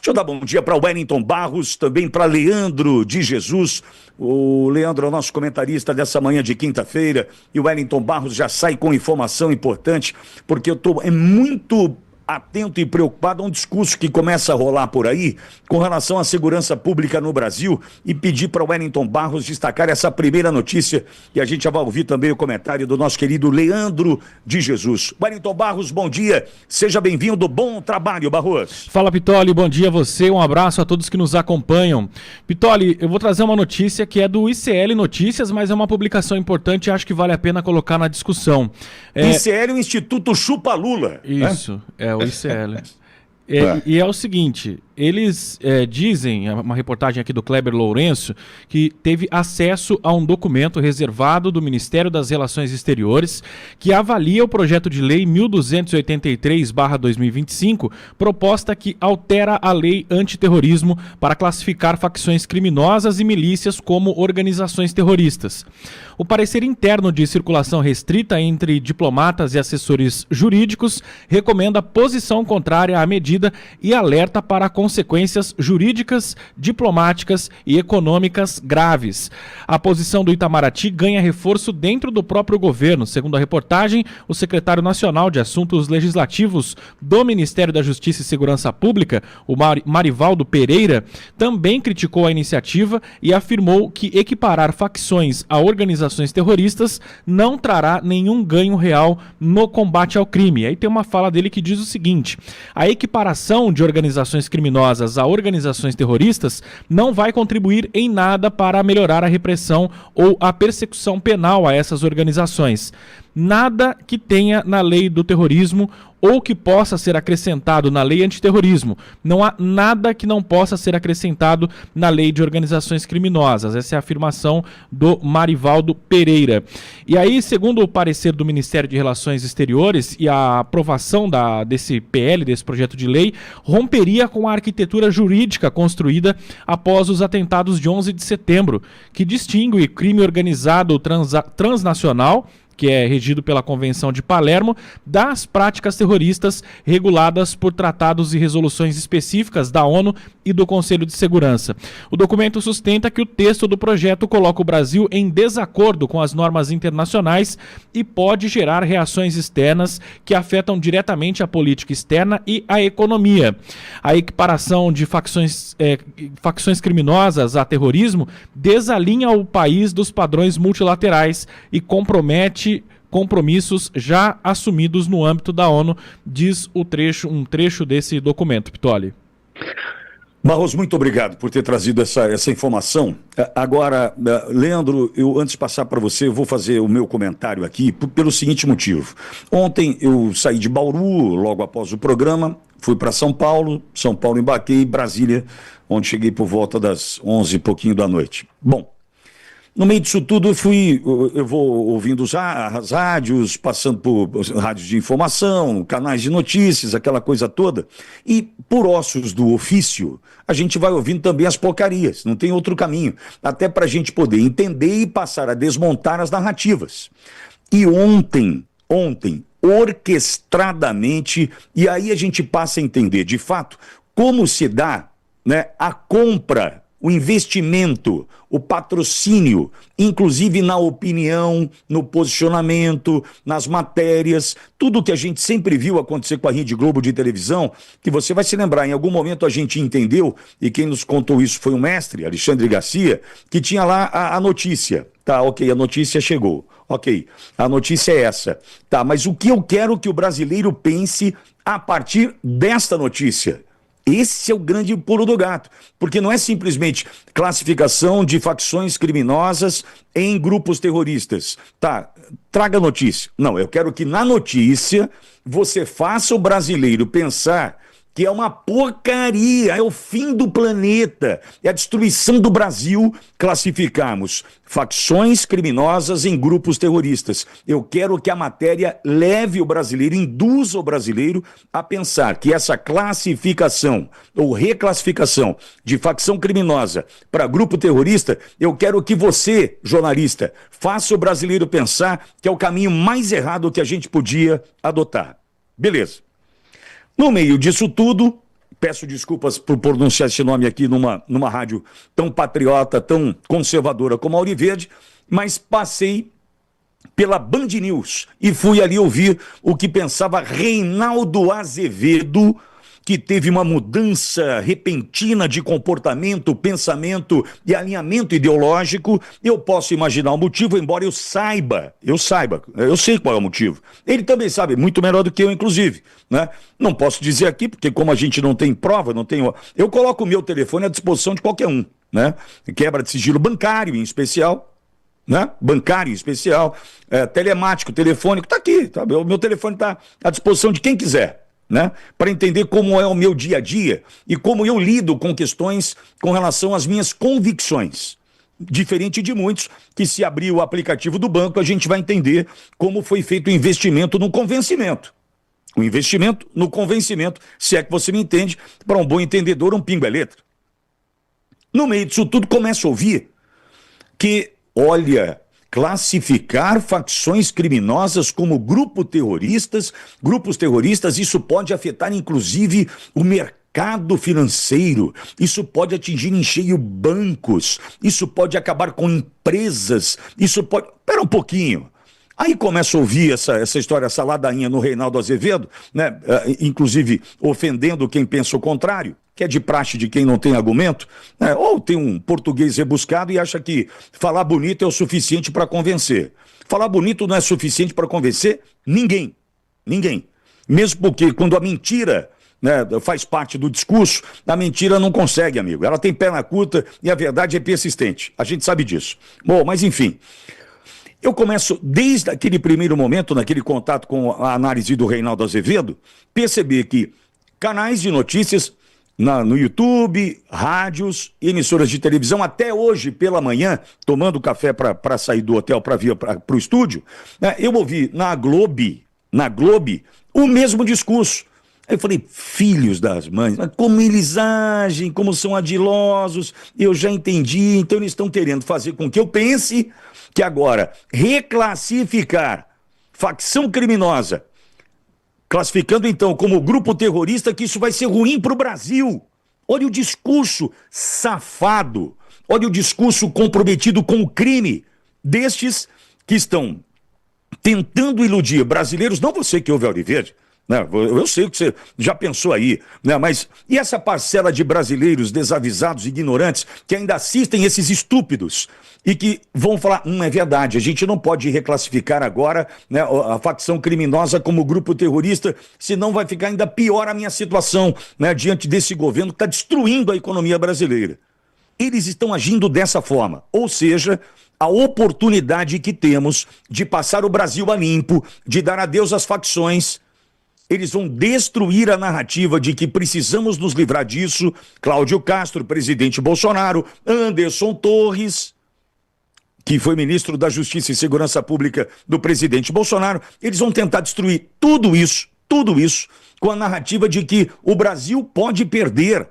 Deixa eu dar bom dia para o Wellington Barros, também para Leandro de Jesus. O Leandro é o nosso comentarista dessa manhã de quinta-feira e o Wellington Barros já sai com informação importante, porque eu estou muito atento e preocupado a um discurso que começa a rolar por aí com relação à segurança pública no Brasil e pedir para o Wellington Barros destacar essa primeira notícia e a gente já vai ouvir também o comentário do nosso querido Leandro de Jesus. Wellington Barros, bom dia, seja bem-vindo, bom trabalho, Barros. Fala, Pitoli, bom dia a você, um abraço a todos que nos acompanham. Pitoli, eu vou trazer uma notícia que é do ICL Notícias, mas é uma publicação importante e acho que vale a pena colocar na discussão. ICL, o Instituto Chupa Lula. Isso, né? o ICL. E é o seguinte, eles dizem, uma reportagem aqui do Kleber Lourenço, que teve acesso a um documento reservado do Ministério das Relações Exteriores que avalia o projeto de lei 1283/2025, proposta que altera a lei antiterrorismo para classificar facções criminosas e milícias como organizações terroristas. O parecer interno de circulação restrita entre diplomatas e assessores jurídicos recomenda posição contrária à medida e alerta para consequências jurídicas, diplomáticas e econômicas graves. A posição do Itamaraty ganha reforço dentro do próprio governo. Segundo a reportagem, o secretário nacional de Assuntos Legislativos do Ministério da Justiça e Segurança Pública, o Marivaldo Pereira, também criticou a iniciativa e afirmou que equiparar facções a organizações terroristas não trará nenhum ganho real no combate ao crime. Aí tem uma fala dele que diz o seguinte: a equiparação de organizações criminosas a organizações terroristas não vai contribuir em nada para melhorar a repressão ou a persecução penal a essas organizações. Nada que tenha na lei do terrorismo ou que possa ser acrescentado na lei antiterrorismo. Não há nada que não possa ser acrescentado na lei de organizações criminosas. Essa é a afirmação do Marivaldo Pereira. E aí, segundo o parecer do Ministério de Relações Exteriores e a aprovação desse PL, desse projeto de lei, romperia com a arquitetura jurídica construída após os atentados de 11 de setembro, que distingue crime organizado transnacional, que é regido pela Convenção de Palermo, das práticas terroristas reguladas por tratados e resoluções específicas da ONU e do Conselho de Segurança. O documento sustenta que o texto do projeto coloca o Brasil em desacordo com as normas internacionais e pode gerar reações externas que afetam diretamente a política externa e a economia. A equiparação de facções criminosas a terrorismo desalinha o país dos padrões multilaterais e compromete compromissos já assumidos no âmbito da ONU, diz um trecho desse documento, Pitoli. Barros, muito obrigado por ter trazido essa informação. Agora, Leandro, antes de passar para você, eu vou fazer o meu comentário aqui pelo seguinte motivo. Ontem eu saí de Bauru, logo após o programa, fui para São Paulo embarquei em Brasília, onde cheguei por volta das 11 e pouquinho da noite. Bom, no meio disso tudo eu vou ouvindo as rádios, passando por rádios de informação, canais de notícias, aquela coisa toda, e por ossos do ofício, a gente vai ouvindo também as porcarias, não tem outro caminho, até para a gente poder entender e passar a desmontar as narrativas. E ontem, orquestradamente, e aí a gente passa a entender, de fato, como se dá, né, a compra, o investimento, o patrocínio, inclusive na opinião, no posicionamento, nas matérias, tudo que a gente sempre viu acontecer com a Rede Globo de televisão, que você vai se lembrar, em algum momento a gente entendeu, e quem nos contou isso foi o mestre, Alexandre Garcia, que tinha lá a notícia. Tá, ok, a notícia chegou. Ok, a notícia é essa. Tá, mas o que eu quero que o brasileiro pense a partir desta notícia? Esse é o grande pulo do gato, porque não é simplesmente classificação de facções criminosas em grupos terroristas. Tá, traga a notícia. Não, eu quero que na notícia você faça o brasileiro pensar que é uma porcaria, é o fim do planeta, é a destruição do Brasil classificarmos facções criminosas em grupos terroristas. Eu quero que a matéria leve o brasileiro, induza o brasileiro a pensar que essa classificação ou reclassificação de facção criminosa para grupo terrorista, eu quero que você, jornalista, faça o brasileiro pensar que é o caminho mais errado que a gente podia adotar. Beleza. No meio disso tudo, peço desculpas por pronunciar esse nome aqui numa rádio tão patriota, tão conservadora como a Auriverde, mas passei pela Band News e fui ali ouvir o que pensava Reinaldo Azevedo, que teve uma mudança repentina de comportamento, pensamento e alinhamento ideológico. Eu posso imaginar o motivo, embora eu sei qual é o motivo. Ele também sabe, muito melhor do que eu, inclusive, né? Não posso dizer aqui, porque como a gente não tem prova, eu coloco o meu telefone à disposição de qualquer um, né? Quebra de sigilo bancário, em especial, né? Bancário em especial, telemático, telefônico, está aqui, tá? O meu telefone está à disposição de quem quiser, né? Para entender como é o meu dia a dia e como eu lido com questões com relação às minhas convicções. Diferente de muitos que, se abrir o aplicativo do banco, a gente vai entender como foi feito o investimento no convencimento. O investimento no convencimento, se é que você me entende, para um bom entendedor, um pingo é letra. No meio disso tudo, começo a ouvir que, olha, classificar facções criminosas como grupos terroristas, isso pode afetar inclusive o mercado financeiro, isso pode atingir em cheio bancos, isso pode acabar com empresas, isso pode... Espera um pouquinho. Aí começa a ouvir essa história, essa ladainha no Reinaldo Azevedo, né? Inclusive ofendendo quem pensa o contrário, que é de praxe de quem não tem argumento, né? Ou tem um português rebuscado e acha que falar bonito é o suficiente para convencer. Falar bonito não é suficiente para convencer ninguém. Ninguém. Mesmo porque quando a mentira, né, faz parte do discurso, a mentira não consegue, amigo. Ela tem perna curta e a verdade é persistente. A gente sabe disso. Bom, mas enfim... Eu começo, desde aquele primeiro momento, naquele contato com a análise do Reinaldo Azevedo, perceber que canais de notícias no YouTube, rádios, emissoras de televisão, até hoje pela manhã, tomando café para sair do hotel para vir para o estúdio, né, eu ouvi na Globo, o mesmo discurso. Aí eu falei, filhos das mães, mas como eles agem, como são ardilosos, eu já entendi, então eles estão querendo fazer com que eu pense que agora reclassificar facção criminosa, classificando então como grupo terrorista, que isso vai ser ruim para o Brasil. Olha o discurso safado, olha o discurso comprometido com o crime destes que estão tentando iludir brasileiros, não você que ouve a Auriverde, né? Eu sei que você já pensou aí, né? Mas e essa parcela de brasileiros desavisados, ignorantes, que ainda assistem esses estúpidos e que vão falar, é verdade, a gente não pode reclassificar agora, né, a facção criminosa como grupo terrorista, senão vai ficar ainda pior a minha situação, né, diante desse governo que está destruindo a economia brasileira. Eles estão agindo dessa forma, ou seja, a oportunidade que temos de passar o Brasil a limpo, de dar adeus às facções. Eles vão destruir a narrativa de que precisamos nos livrar disso. Cláudio Castro, presidente Bolsonaro, Anderson Torres, que foi ministro da Justiça e Segurança Pública do presidente Bolsonaro, eles vão tentar destruir tudo isso, com a narrativa de que o Brasil pode perder.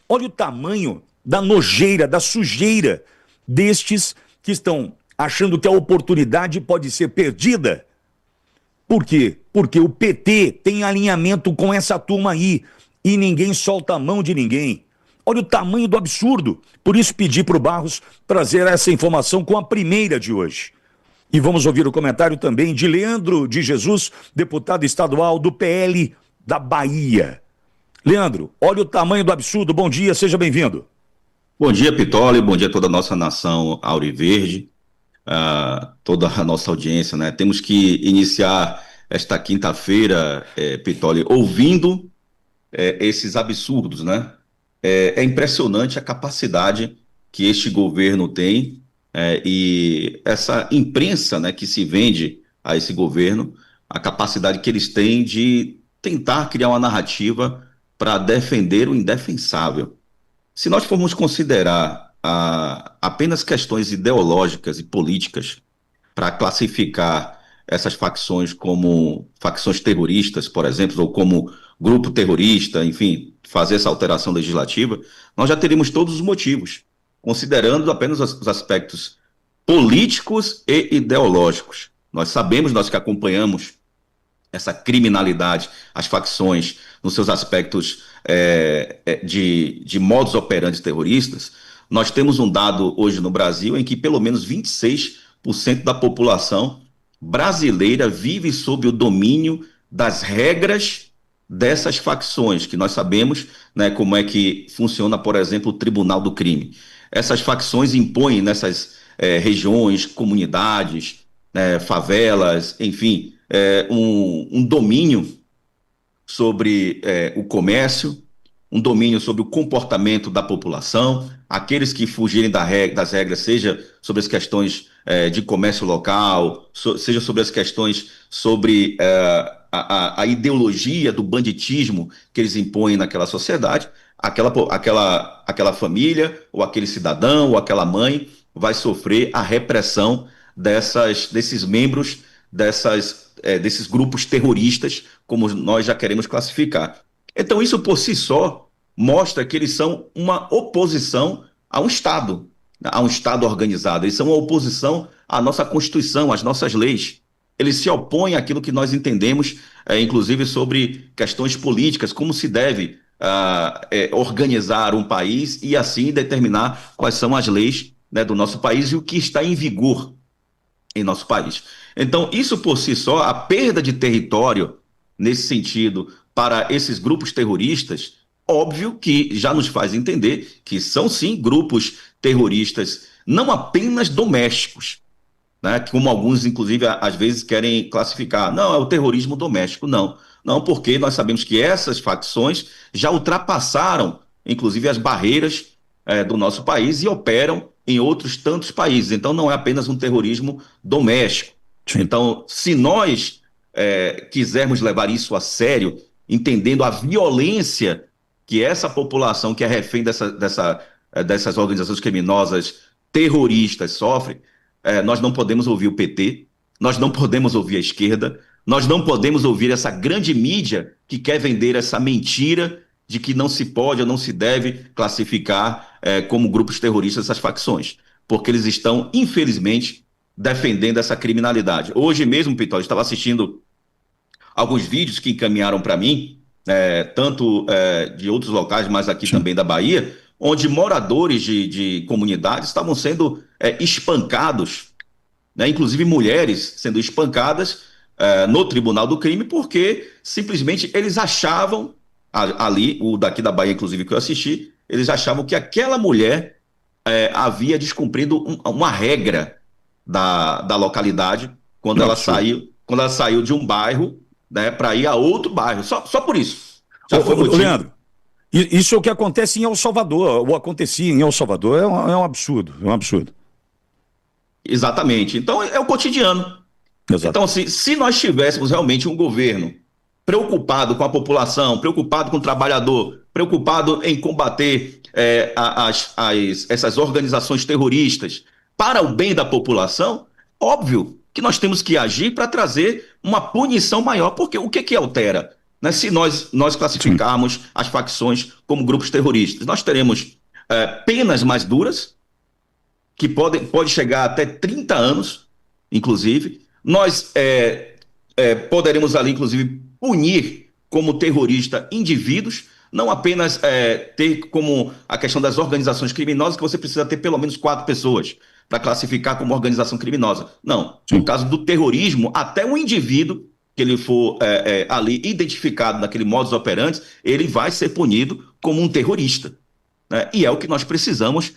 Olha o tamanho da nojeira, da sujeira destes que estão achando que a oportunidade pode ser perdida. Por quê? Porque o PT tem alinhamento com essa turma aí e ninguém solta a mão de ninguém. Olha o tamanho do absurdo. Por isso pedi para o Barros trazer essa informação com a primeira de hoje. E vamos ouvir o comentário também de Leandro de Jesus, deputado estadual do PL da Bahia. Leandro, olha o tamanho do absurdo. Bom dia, seja bem-vindo. Bom dia, Pitoli. Bom dia a toda a nossa nação auriverde. Toda a nossa audiência, né? Temos que iniciar esta quinta-feira, Pitoli, ouvindo esses absurdos, né? É impressionante a capacidade que este governo tem e essa imprensa, né, que se vende a esse governo, a capacidade que eles têm de tentar criar uma narrativa para defender o indefensável. Se nós formos considerar apenas questões ideológicas e políticas para classificar essas facções como facções terroristas, por exemplo, ou como grupo terrorista, enfim, fazer essa alteração legislativa, nós já teríamos todos os motivos, considerando apenas os aspectos políticos e ideológicos. Nós sabemos, nós que acompanhamos essa criminalidade, as facções, nos seus aspectos de modus operandi terroristas, nós temos um dado hoje no Brasil em que pelo menos 26% da população brasileira vive sob o domínio das regras dessas facções, que nós sabemos, né, como é que funciona, por exemplo, o Tribunal do Crime. Essas facções impõem nessas regiões, comunidades, favelas, enfim, um domínio sobre o comércio, um domínio sobre o comportamento da população, aqueles que fugirem das regras, seja sobre as questões de comércio local, seja sobre as questões sobre a ideologia do banditismo que eles impõem naquela sociedade, aquela família, ou aquele cidadão, ou aquela mãe, vai sofrer a repressão desses membros desses grupos terroristas, como nós já queremos classificar. Então, isso por si só mostra que eles são uma oposição a um Estado organizado. Eles são uma oposição à nossa Constituição, às nossas leis. Eles se opõem àquilo que nós entendemos, inclusive sobre questões políticas, como se deve organizar um país e assim determinar quais são as leis, né, do nosso país e o que está em vigor em nosso país. Então, isso por si só, a perda de território nesse sentido para esses grupos terroristas, óbvio que já nos faz entender que são sim grupos terroristas não apenas domésticos, né, como alguns inclusive às vezes querem classificar. Não, é o terrorismo doméstico, não, porque nós sabemos que essas facções já ultrapassaram inclusive as barreiras do nosso país e operam em outros tantos países. Então não é apenas um terrorismo doméstico. Sim. Então, se nós quisermos levar isso a sério, entendendo a violência que essa população que é refém dessas organizações criminosas terroristas sofre, nós não podemos ouvir o PT, nós não podemos ouvir a esquerda, nós não podemos ouvir essa grande mídia que quer vender essa mentira de que não se pode ou não se deve classificar como grupos terroristas essas facções, porque eles estão, infelizmente, defendendo essa criminalidade. Hoje mesmo, Pitol, eu estava assistindo alguns vídeos que encaminharam para mim, tanto de outros locais, mas aqui também da Bahia, onde moradores de comunidades estavam sendo espancados, né, inclusive mulheres sendo espancadas no Tribunal do Crime, porque simplesmente eles achavam, ali, o daqui da Bahia, inclusive, que eu assisti, eles achavam que aquela mulher havia descumprido uma regra da localidade quando ela saiu de um bairro, né, para ir a outro bairro, só por isso. Leandro, isso é o que acontece em El Salvador, ou acontecia em El Salvador, é um absurdo, Exatamente, então é o cotidiano. Exato. Então, se nós tivéssemos realmente um governo preocupado com a população, preocupado com o trabalhador, preocupado em combater essas organizações terroristas para o bem da população, óbvio que nós temos que agir para trazer uma punição maior, porque o que altera? Né? Se nós classificarmos as facções como grupos terroristas, nós teremos penas mais duras, que pode chegar até 30 anos, inclusive. Nós poderemos ali, inclusive, punir como terrorista indivíduos, não apenas ter como a questão das organizações criminosas, que você precisa ter pelo menos 4 pessoas para classificar como organização criminosa. Não, no caso do terrorismo, até um indivíduo que ele for ali identificado naquele modus operandi, ele vai ser punido como um terrorista, né? E é o que nós precisamos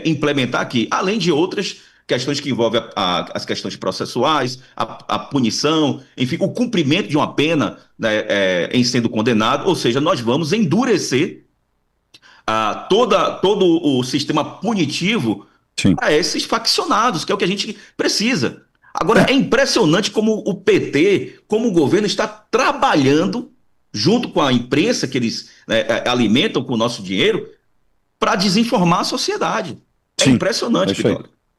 implementar aqui, além de outras questões que envolvem as questões processuais, a punição, enfim, o cumprimento de uma pena, né, em sendo condenado, ou seja, nós vamos endurecer todo o sistema punitivo para esses faccionados, que é o que a gente precisa. Agora, é impressionante como o PT, como o governo está trabalhando junto com a imprensa que eles alimentam com o nosso dinheiro para desinformar a sociedade. É impressionante, Pitol.